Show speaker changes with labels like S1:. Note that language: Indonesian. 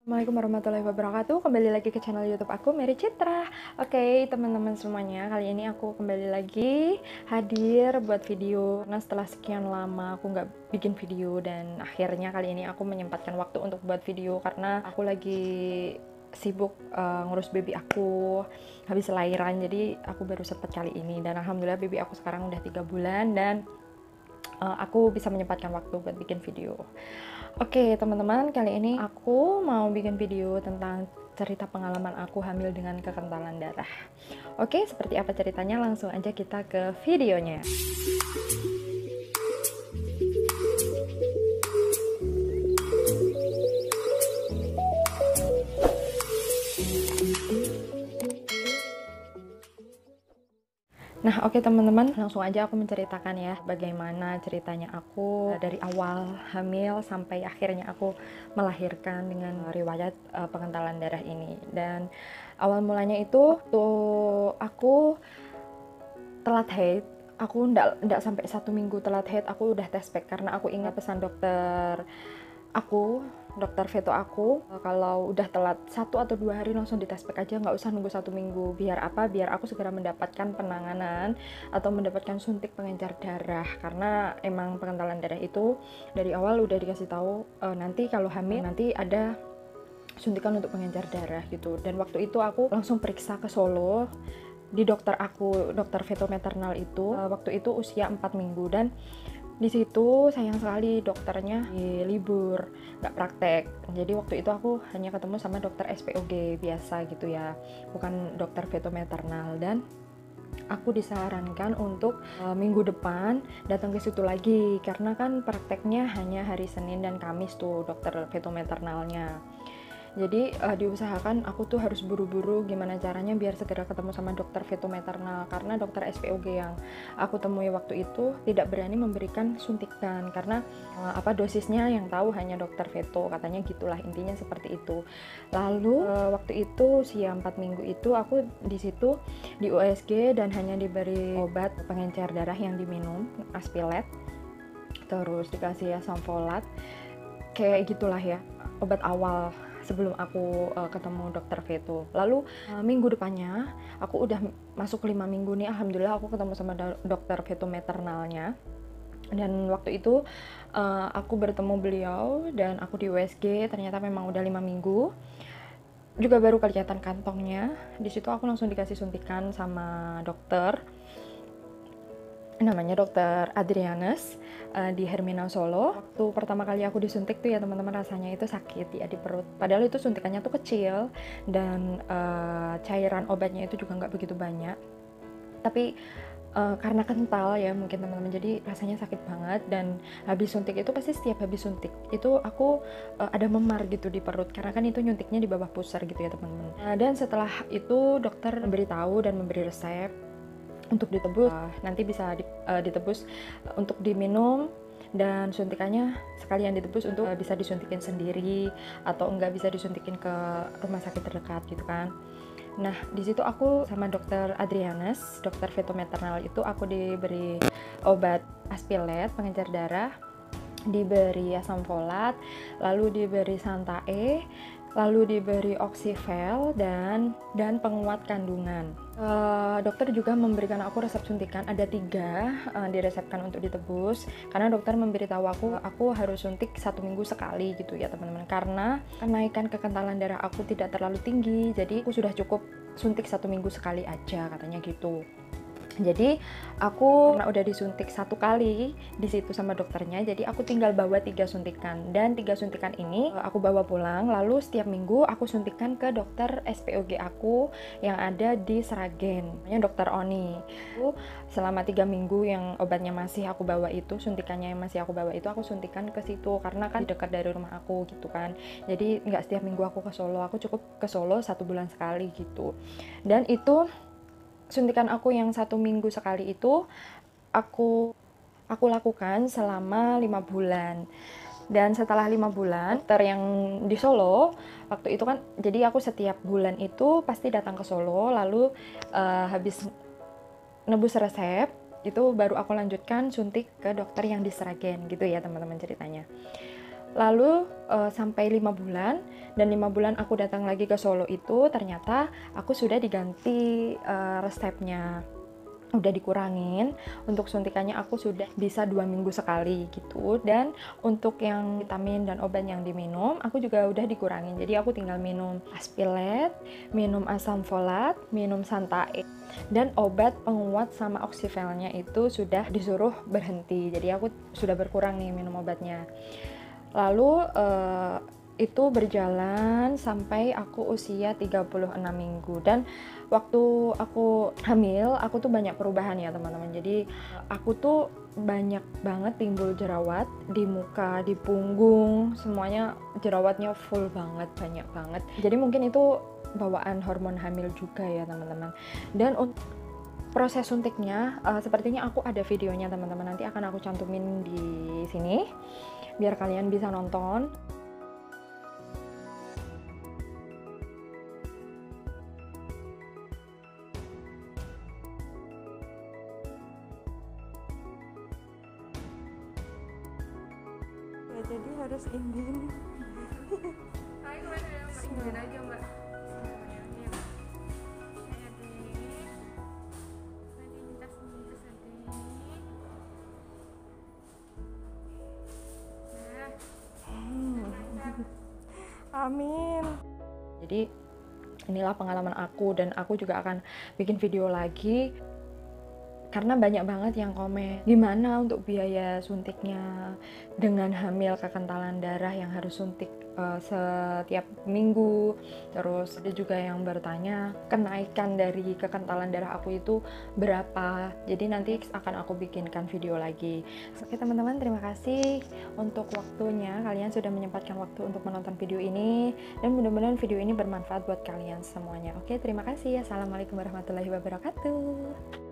S1: Assalamualaikum warahmatullahi wabarakatuh. Kembali lagi ke channel YouTube aku, Mary Citra. Oke, teman-teman semuanya, kali ini aku kembali lagi hadir buat video. Karena setelah sekian lama aku nggak bikin video, dan akhirnya kali ini aku menyempatkan waktu untuk buat video karena aku lagi sibuk ngurus baby aku habis lahiran. Jadi aku baru sempet kali ini, dan alhamdulillah baby aku sekarang udah 3 bulan dan aku bisa menyempatkan waktu buat bikin video. Oke teman-teman, kali ini aku mau bikin video tentang cerita pengalaman aku hamil dengan kekentalan darah. Oke, seperti apa ceritanya? Langsung aja kita ke videonya. Nah, oke teman-teman, langsung aja aku menceritakan ya bagaimana ceritanya aku dari awal hamil sampai akhirnya aku melahirkan dengan riwayat pengentalan darah ini. Dan awal mulanya itu waktu aku telat haid, aku ndak sampai 1 minggu telat haid, aku udah tes pack karena aku ingat pesan dokter veto aku, kalau udah telat 1 atau 2 hari langsung dites pack aja, nggak usah nunggu 1 minggu. Biar apa? Biar aku segera mendapatkan penanganan atau mendapatkan suntik pengencer darah, karena emang pengentalan darah itu dari awal udah dikasih tahu nanti kalau hamil nanti ada suntikan untuk pengencer darah gitu. Dan waktu itu aku langsung periksa ke Solo di dokter veto maternal itu, waktu itu usia 4 minggu, dan di situ sayang sekali dokternya libur, nggak praktek. Jadi waktu itu aku hanya ketemu sama dokter SPOG biasa gitu ya, bukan dokter veto maternal. Dan aku disarankan untuk minggu depan datang ke situ lagi, karena kan prakteknya hanya hari Senin dan Kamis tuh dokter veto maternalnya. Jadi diusahakan aku tuh harus buru-buru gimana caranya biar segera ketemu sama dokter veto maternal, karena dokter SPOG yang aku temui waktu itu tidak berani memberikan suntikan karena dosisnya yang tahu hanya dokter veto, katanya gitulah, intinya seperti itu. Lalu waktu itu usia 4 minggu itu aku di situ di USG dan hanya diberi obat pengencer darah yang diminum, Aspilet, terus dikasih asam folat, kayak gitulah ya, obat awal sebelum aku ketemu dokter veto. Lalu minggu depannya aku udah masuk 5 minggu nih, alhamdulillah aku ketemu sama dokter veto maternalnya. Dan waktu itu aku bertemu beliau dan aku di USG, ternyata memang udah 5 minggu. Juga baru kelihatan kantongnya. Di situ aku langsung dikasih suntikan sama dokter, namanya dokter Adrianus, di Hermina Solo. Waktu pertama kali aku disuntik tuh ya teman-teman, rasanya itu sakit ya di perut. Padahal itu suntikannya tuh kecil dan cairan obatnya itu juga nggak begitu banyak. Tapi karena kental ya mungkin teman-teman, jadi rasanya sakit banget. Dan habis suntik itu pasti setiap habis suntik itu aku ada memar gitu di perut, karena kan itu nyuntiknya di bawah pusar gitu ya teman-teman. Dan setelah itu dokter memberitahu dan memberi resep untuk ditebus, nanti bisa ditebus untuk diminum, dan suntikannya sekalian ditebus untuk bisa disuntikin sendiri atau enggak bisa disuntikin ke rumah sakit terdekat gitu kan. Nah di situ aku sama dokter Adrianus, dokter veto maternal itu, aku diberi obat Aspilet pengencer darah, diberi asam folat, lalu diberi Santae, lalu diberi Oxyvel dan penguat kandungan. Dokter juga memberikan aku resep suntikan, ada 3 diresepkan untuk ditebus, karena dokter memberitahu aku harus suntik 1 minggu sekali gitu ya teman-teman, karena kenaikan kekentalan darah aku tidak terlalu tinggi, jadi aku sudah cukup suntik 1 minggu sekali aja, katanya gitu. Jadi aku karena udah disuntik 1 kali di situ sama dokternya, jadi aku tinggal bawa 3 suntikan, dan 3 suntikan ini aku bawa pulang. Lalu setiap minggu aku suntikan ke dokter SPOG aku yang ada di Sragen, namanya dokter Oni. Selama 3 minggu yang obatnya masih aku bawa itu, suntikannya yang masih aku bawa itu, aku suntikan ke situ karena kan dekat dari rumah aku gitu kan. Jadi nggak setiap minggu aku ke Solo, aku cukup ke Solo 1 bulan sekali gitu. Dan itu suntikan aku yang 1 minggu sekali itu aku lakukan selama 5 bulan. Dan setelah 5 bulan, dokter yang di Solo waktu itu kan, jadi aku setiap bulan itu pasti datang ke Solo, lalu habis nebus resep itu baru aku lanjutkan suntik ke dokter yang di Sragen gitu ya teman-teman ceritanya. Lalu sampai 5 bulan, dan 5 bulan aku datang lagi ke Solo itu ternyata aku sudah diganti resepnya, udah dikurangin. Untuk suntikannya aku sudah bisa 2 minggu sekali gitu, dan untuk yang vitamin dan obat yang diminum aku juga udah dikurangin. Jadi aku tinggal minum Aspilet, minum asam folat, minum Santae, dan obat penguat sama oksivelnya itu sudah disuruh berhenti. Jadi aku sudah berkurang nih minum obatnya. Lalu itu berjalan sampai aku usia 36 minggu, dan waktu aku hamil aku tuh banyak perubahan ya teman-teman. Jadi aku tuh banyak banget timbul jerawat di muka, di punggung, semuanya jerawatnya full banget, banyak banget. Jadi mungkin itu bawaan hormon hamil juga ya teman-teman. Dan untuk proses suntiknya sepertinya aku ada videonya teman-teman, nanti akan aku cantumin di sini biar kalian bisa nonton.
S2: Ya, jadi harus ini.
S3: Hai, kemana ya Mbak? Izin aja Mbak. Semuanya. Iya. Saya di lintas sedih. Nah,
S2: Amin.
S1: Jadi inilah pengalaman aku, dan aku juga akan bikin video lagi karena banyak banget yang komen gimana untuk biaya suntiknya dengan hamil, kekentalan darah yang harus suntik setiap minggu. Terus ada juga yang bertanya kenaikan dari kekentalan darah aku itu berapa. Jadi nanti akan aku bikinkan video lagi. Oke teman-teman, terima kasih untuk waktunya. Kalian sudah menyempatkan waktu untuk menonton video ini, dan mudah-mudahan video ini bermanfaat buat kalian semuanya. Oke, terima kasih. Assalamualaikum warahmatullahi wabarakatuh.